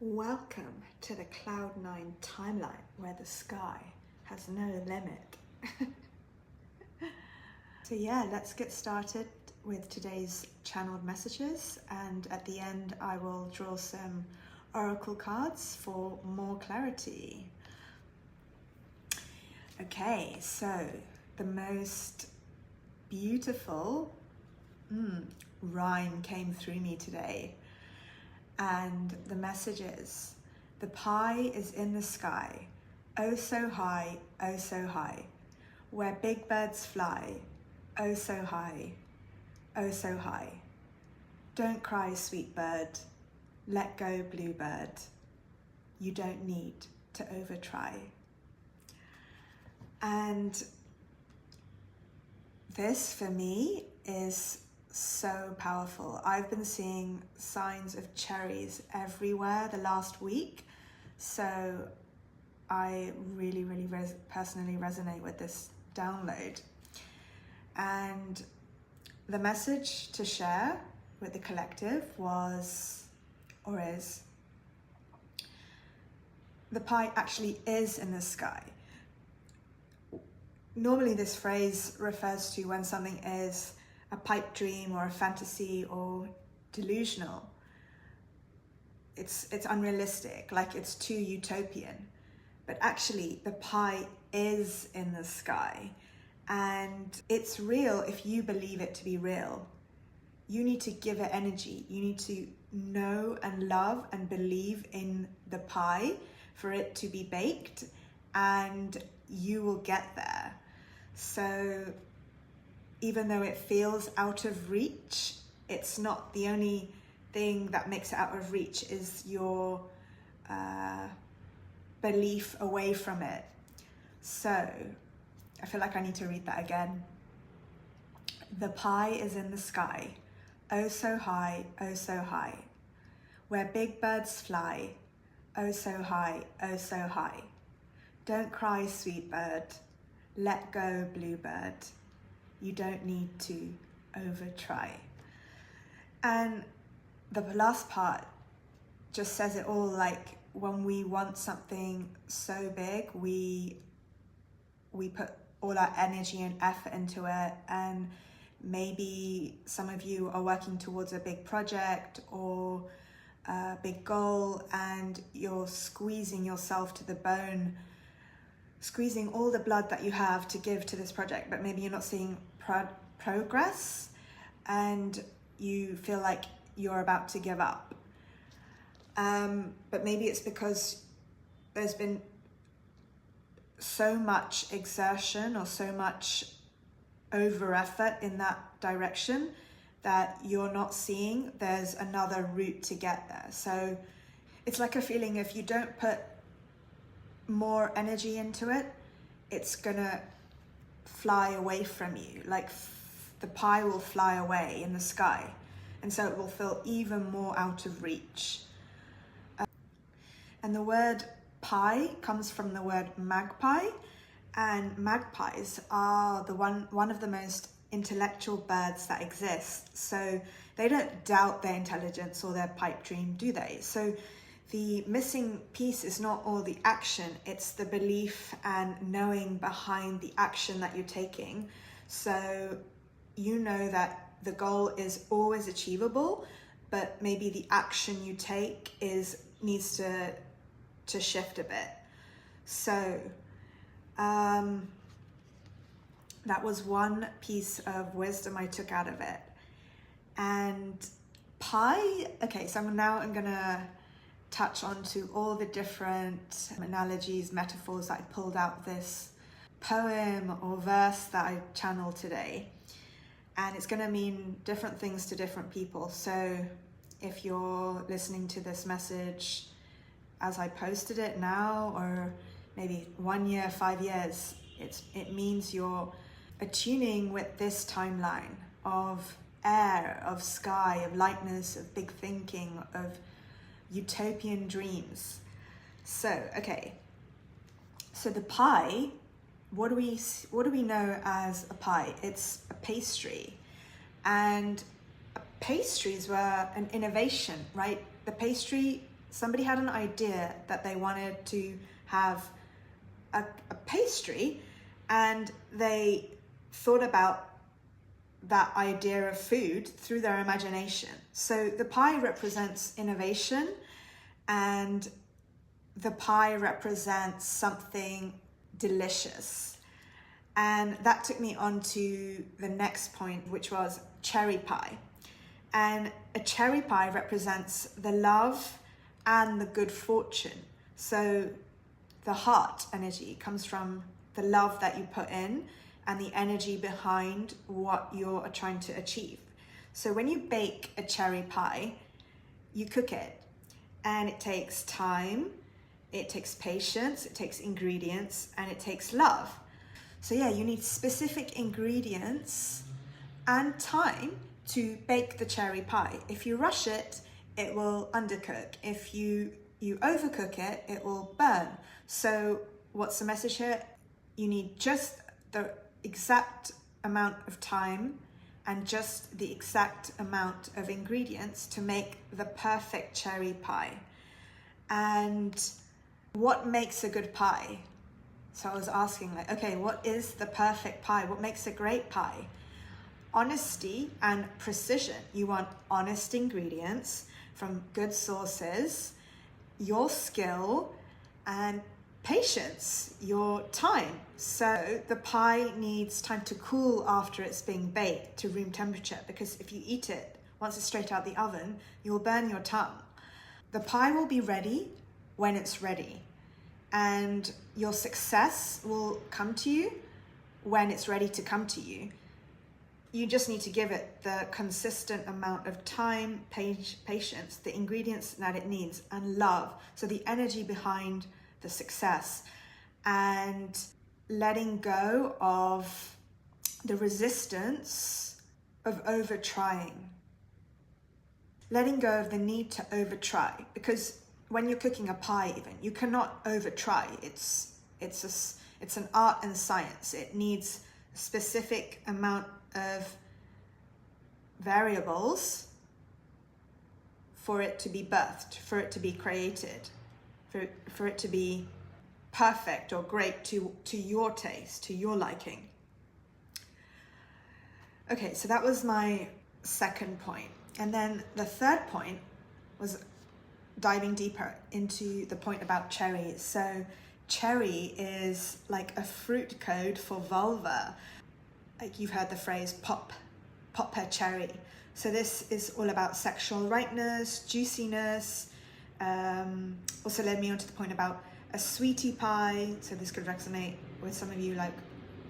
Welcome to the Cloud9 timeline where the sky has no limit. So yeah, let's get started with today's channeled messages, and at the end I will draw some oracle cards for more clarity. Okay, so the most beautiful rhyme came through me today. And the message is, the pie is in the sky, oh so high, where big birds fly, oh so high, oh so high. Don't cry, sweet bird, let go, bluebird. You don't need to overtry. And this for me is so powerful. I've been seeing signs of cherries everywhere the last week, so I really personally resonate with this download. And the message to share with the collective was, or is, the pie actually is in the sky. Normally this phrase refers to when something is a pipe dream or a fantasy or delusional. It's unrealistic, like it's too utopian. But actually the pie is in the sky, and it's real if you believe it to be real. You need to give it energy. You need to know and love and believe in the pie for it to be baked, and you will get there. So even though it feels out of reach, it's not. The only thing that makes it out of reach is your belief away from it. So I feel like I need to read that again. The pie is in the sky, oh so high, where big birds fly, oh so high, Don't cry, sweet bird, let go, bluebird. You don't need to overtry. And the last part just says it all. Like, when we want something so big, we put all our energy and effort into it, and maybe some of you are working towards a big project or a big goal, and you're squeezing yourself to the bone, squeezing all the blood that you have to give to this project, but maybe you're not seeing progress and you feel like you're about to give up. But maybe it's because there's been so much exertion or so much over effort in that direction that you're not seeing there's another route to get there. So it's like a feeling, if you don't put more energy into it, it's gonna fly away from you. Like the pie will fly away in the sky, and so it will feel even more out of reach. And the word pie comes from the word magpie, and magpies are one of the most intellectual birds that exist. So they don't doubt their intelligence or their pipe dream, do they? So the missing piece is not all the action, it's the belief and knowing behind the action that you're taking. So you know that the goal is always achievable, but maybe the action you take needs to shift a bit. So that was one piece of wisdom I took out of it. And pie, okay, so I'm gonna touch onto all the different analogies, metaphors that I pulled out this poem or verse that I channeled today. And it's gonna mean different things to different people. So if you're listening to this message as I posted it now, or maybe 1 year, 5 years, it means you're attuning with this timeline of air, of sky, of lightness, of big thinking, of utopian dreams. So, okay. So the pie, what do we know as a pie? It's a pastry. And pastries were an innovation, right? The pastry Somebody had an idea that they wanted to have a pastry, and they thought about that idea of food through their imagination. So the pie represents innovation, and the pie represents something delicious. And that took me on to the next point, which was cherry pie. And a cherry pie represents the love and the good fortune. So the heart energy comes from the love that you put in and the energy behind what you're trying to achieve. So when you bake a cherry pie, you cook it, and it takes time, it takes patience, it takes ingredients, and it takes love. So yeah, you need specific ingredients and time to bake the cherry pie. If you rush it, it will undercook. If you overcook it, it will burn. So what's the message here? You need just the exact amount of time and just the exact amount of ingredients to make the perfect cherry pie. And what makes a good pie? So I was asking, like, okay, what is the perfect pie? What makes a great pie? Honesty and precision. You want honest ingredients from good sources, your skill, and patience, your time. So the pie needs time to cool after it's being baked to room temperature, because if you eat it once it's straight out the oven, you'll burn your tongue. The pie will be ready when it's ready, and your success will come to you when it's ready to come to you. You just need to give it the consistent amount of time, patience, the ingredients that it needs, and love. So the energy behind the success, and letting go of the resistance of over trying. Letting go of the need to over try, because when you're cooking a pie, even, you cannot over try. It's an art and science. It needs a specific amount of variables for it to be birthed, for it to be created, for it to be perfect or great to your taste, to your liking. Okay, so that was my second point. And then the third point was diving deeper into the point about cherries. So cherry is like a fruit code for vulva. Like, you've heard the phrase pop her cherry. So this is all about sexual rightness, juiciness. Also led me on to the point about a sweetie pie. So this could resonate with some of you, like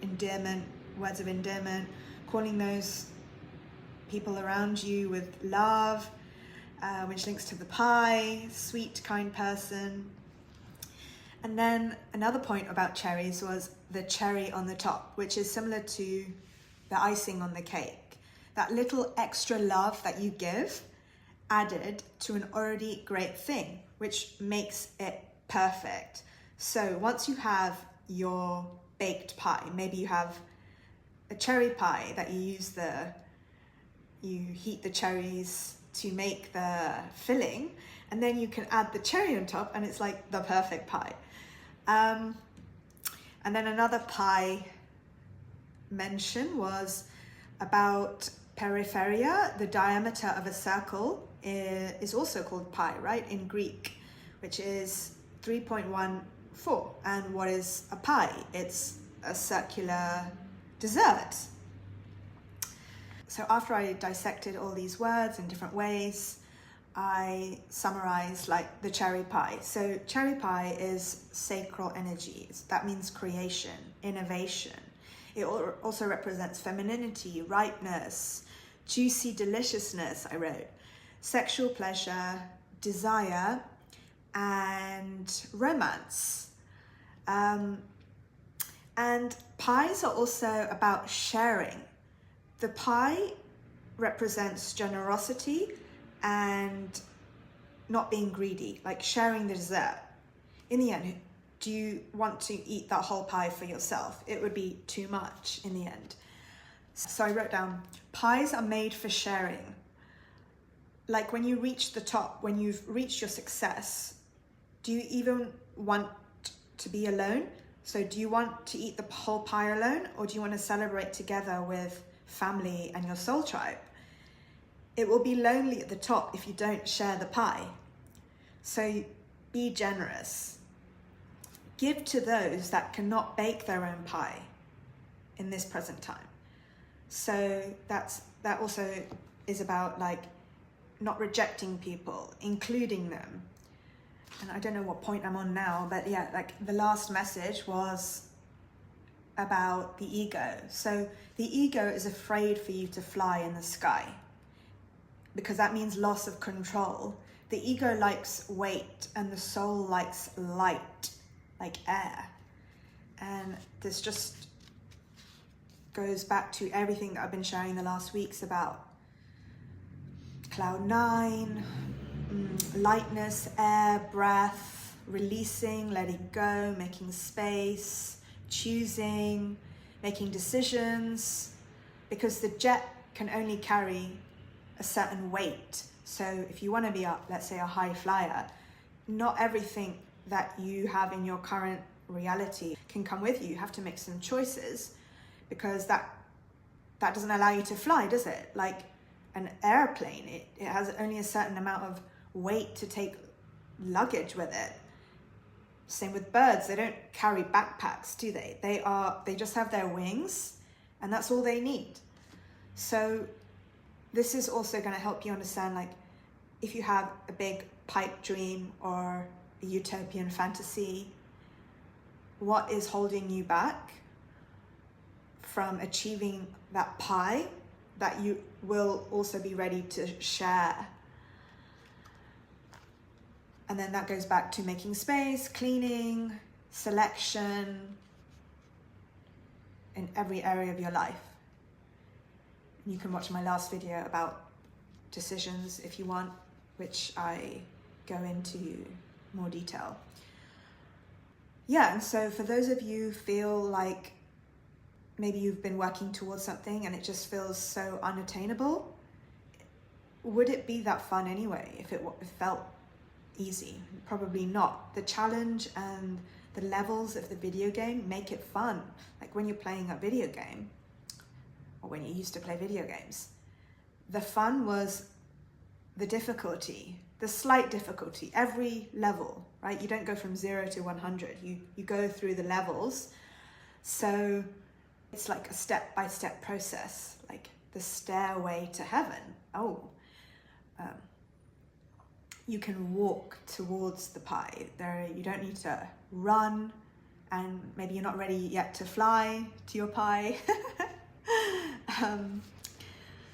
endearment, words of endearment, calling those people around you with love, which links to the pie, sweet, kind person. And then another point about cherries was the cherry on the top, which is similar to the icing on the cake. That little extra love that you give added to an already great thing, which makes it perfect. So once you have your baked pie, maybe you have a cherry pie that you heat the cherries to make the filling, and then you can add the cherry on top, and it's like the perfect pie. And then another pie mention was about peripheria. The diameter of a circle is also called pi, right, in Greek, which is 3.14. And what is a pie? It's a circular dessert. So after I dissected all these words in different ways, I summarized like the cherry pie. So cherry pie is sacral energies. That means creation, innovation. It also represents femininity, ripeness, juicy deliciousness, I wrote, sexual pleasure, desire, and romance. And pies are also about sharing. The pie represents generosity and not being greedy, like sharing the dessert. In the end, do you want to eat that whole pie for yourself? It would be too much in the end. So I wrote down, pies are made for sharing. like when you reach the top, when you've reached your success, do you even want to be alone? So do you want to eat the whole pie alone, or do you want to celebrate together with family and your soul tribe? It will be lonely at the top if you don't share the pie. So be generous. Give to those that cannot bake their own pie in this present time. So that also is about like not rejecting people, including them. And I don't know what point I'm on now, but yeah, like the last message was about the ego. So the ego is afraid for you to fly in the sky because that means loss of control. The ego likes weight and the soul likes light, like air. And this just goes back to everything that I've been sharing the last weeks about cloud 9, lightness, air, breath, releasing, letting go, making space, choosing, making decisions, because the jet can only carry a certain weight. So if you want to be up, let's say a high flyer, not everything that you have in your current reality can come with you. You have to make some choices, because that doesn't allow you to fly, does it? Like an airplane, it has only a certain amount of weight to take luggage with it. Same with birds, they don't carry backpacks, do they? They just have their wings, and that's all they need. So this is also going to help you understand, like, if you have a big pipe dream or a utopian fantasy, what is holding you back from achieving that pie that you will also be ready to share? And then that goes back to making space, cleaning, selection in every area of your life. You can watch my last video about decisions if you want, which I go into more detail. Yeah, and so for those of you who feel like maybe you've been working towards something and it just feels so unattainable, would it be that fun anyway if it felt easy? Probably not. The challenge and the levels of the video game make it fun. Like when you're playing a video game, or when you used to play video games, the fun was the difficulty, the slight difficulty, every level, right? You don't go from 0 to 100, you go through the levels. So it's like a step-by-step process, like the stairway to heaven. You can walk towards the pie. You don't need to run, and maybe you're not ready yet to fly to your pie.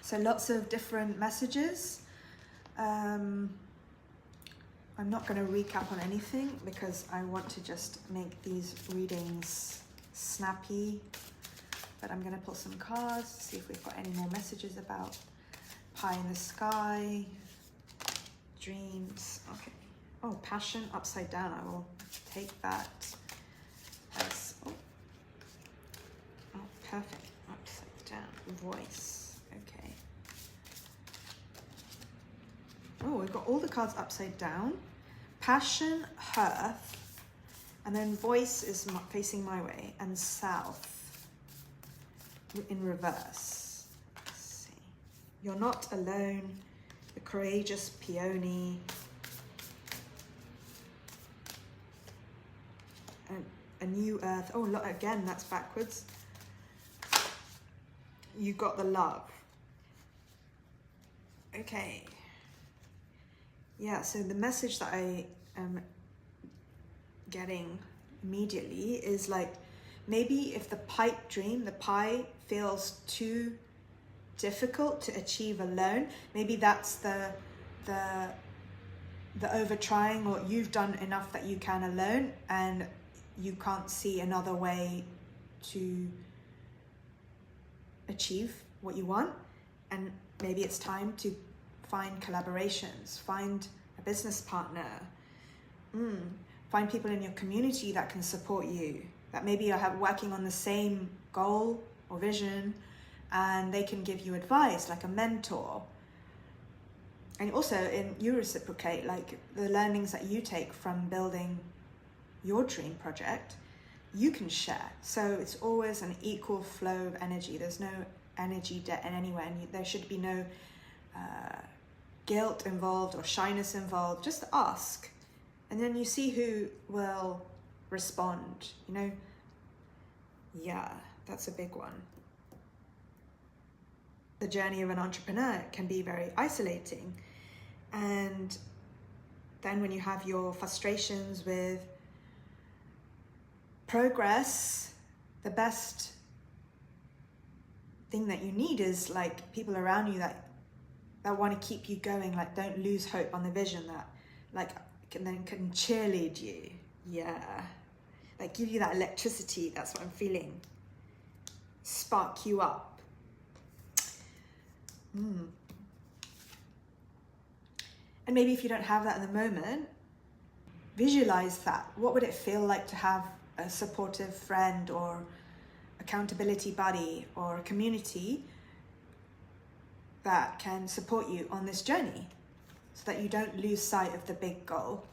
So lots of different messages. I'm not going to recap on anything because I want to just make these readings snappy, but I'm going to pull some cards to see if we've got any more messages about pie in the sky, dreams. Okay. Oh, passion upside down. I will take that as, perfect. Upside down. Voice. Okay. Oh, we've got all the cards upside down. Passion, hearth, and then voice is facing my way, and south in reverse. Let's see. You're not alone. The courageous peony. A new earth. Oh, look, again, that's backwards. You got the love. Okay. Yeah, so the message that I am getting immediately is like, maybe if the pipe dream, the pie, feels too difficult to achieve alone, maybe that's the over trying, or you've done enough that you can alone and you can't see another way to achieve what you want. And maybe it's time to find collaborations, find a business partner, find people in your community that can support you, that maybe are working on the same goal or vision, and they can give you advice, like a mentor. And also you reciprocate, like the learnings that you take from building your dream project, you can share. So it's always an equal flow of energy. There's no energy debt in anywhere, and there should be no guilt involved or shyness involved. Just ask, and then you see who will respond, you know. Yeah, that's a big one. The journey of an entrepreneur can be very isolating, and then when you have your frustrations with progress, the best thing that you need is like people around you that want to keep you going, like don't lose hope on the vision, that like can cheerlead you. Yeah, like give you that electricity. That's what I'm feeling. Spark you up. And maybe if you don't have that in the moment, visualize that. What would it feel like to have a supportive friend or accountability buddy or a community that can support you on this journey, so that you don't lose sight of the big goal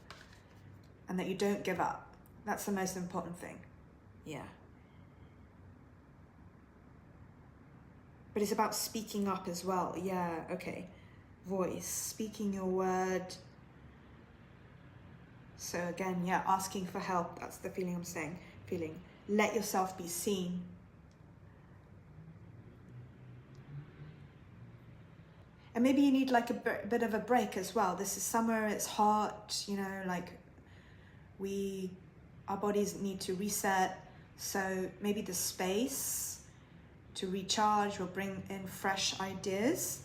and that you don't give up. That's the most important thing. Yeah. But it's about speaking up as well. Yeah, okay. Voice, speaking your word. So again, yeah, asking for help. That's the feeling I'm saying. Feeling. Let yourself be seen. And maybe you need like a bit of a break as well. This is summer, it's hot, you know, like our bodies need to reset. So maybe the space to recharge will bring in fresh ideas,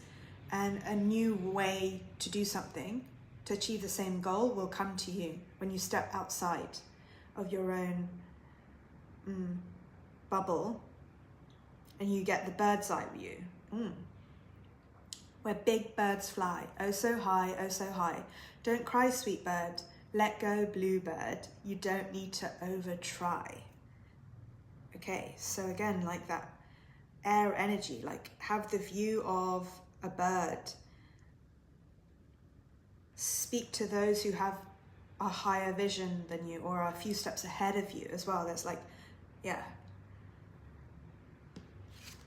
and a new way to do something to achieve the same goal will come to you when you step outside of your own bubble and you get the bird's eye view. Where big birds fly, oh so high, oh so high. Don't cry, sweet bird, let go, bluebird. You don't need to over try. Okay, so again, like that air energy, like have the view of a bird. Speak to those who have a higher vision than you or are a few steps ahead of you as well. There's like, yeah.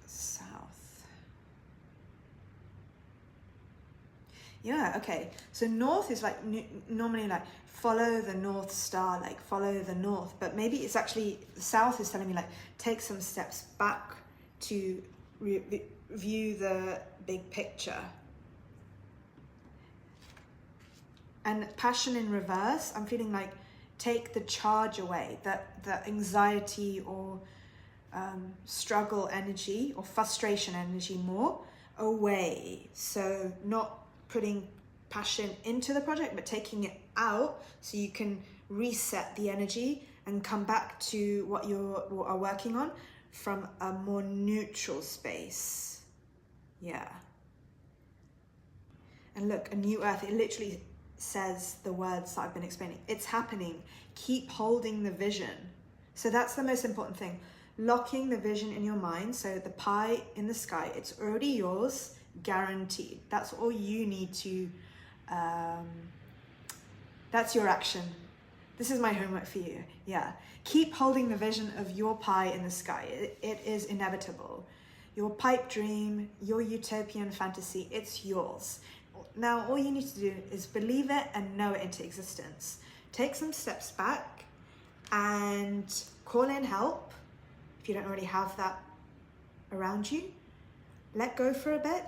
South. Yeah, okay. So north is like normally like follow the North Star, like follow the north. But maybe it's actually, south is telling me like take some steps back to view the big picture. And passion in reverse, I'm feeling like take the charge away, the anxiety or struggle energy or frustration energy more away. So not putting passion into the project, but taking it out so you can reset the energy and come back to what you are working on from a more neutral space. Yeah. And look, a new earth, it literally says the words that I've been explaining. It's happening. Keep holding the vision. So that's the most important thing. Locking the vision in your mind. So the pie in the sky, it's already yours, guaranteed. That's all you need to, that's your action. This is my homework for you. Yeah. Keep holding the vision of your pie in the sky. It is inevitable. Your pipe dream, your utopian fantasy, it's yours. Now, all you need to do is believe it and know it into existence. Take some steps back and call in help if you don't already have that around you. Let go for a bit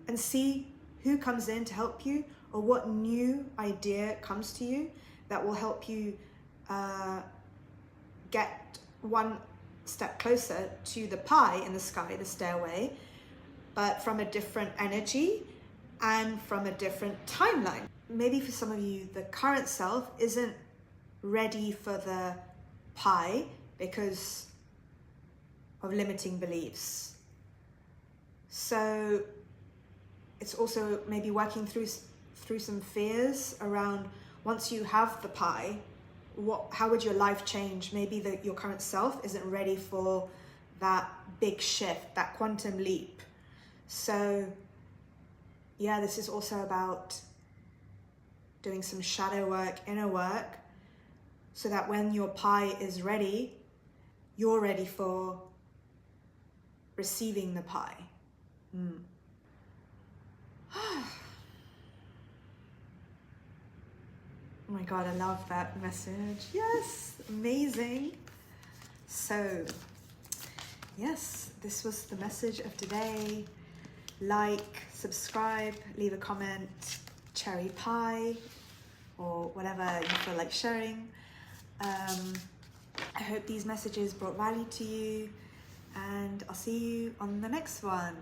and see who comes in to help you or what new idea comes to you that will help you get one step closer to the pie in the sky, the stairway, but from a different energy and from a different timeline. Maybe for some of you, the current self isn't ready for the pie because of limiting beliefs. So it's also maybe working through some fears around once you have the pie, how would your life change? Maybe your current self isn't ready for that big shift, that quantum leap. So yeah, this is also about doing some shadow work, inner work, so that when your pie is ready, you're ready for receiving the pie. Oh my God, I love that message. Yes, amazing. So, yes, this was the message of today. Like, subscribe, leave a comment, cherry pie, or whatever you feel like sharing. I hope these messages brought value to you, and I'll see you on the next one.